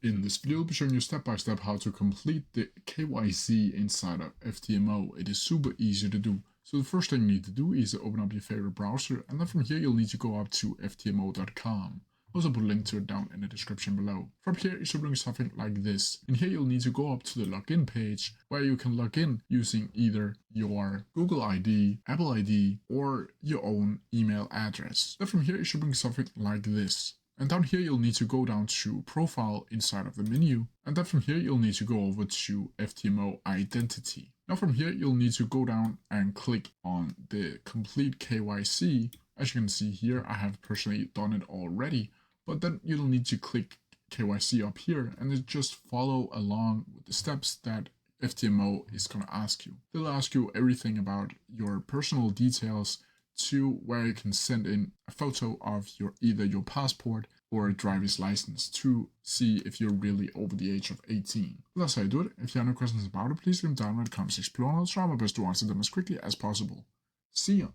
In this video, I'll be showing you step by step how to complete the KYC inside of FTMO. It is super easy to do. So the first thing you need to do is open up your favorite browser, and then from here you'll need to go up to ftmo.com. Also put a link to it down in the description below. From here you should bring something like this. In here you'll need to go up to the login page where you can log in using either your Google ID, Apple ID, or your own email address. Then from here you should bring something like this. And down here you'll need to go down to profile inside of the menu, and then from here you'll need to go over to FTMO identity. Now from here you'll need to go down and click on the complete KYC. As you can see here, I have personally done it already, but then you'll need to click KYC up here and then just follow along with the steps that FTMO is going to ask you. They'll ask you everything about your personal details to where you can send in a photo of either your passport or a driver's license to see if you're really over the age of 18. That's how you do it. If you have any questions about it, please leave them down in the comments below, and I'll try my best to answer them as quickly as possible. See ya!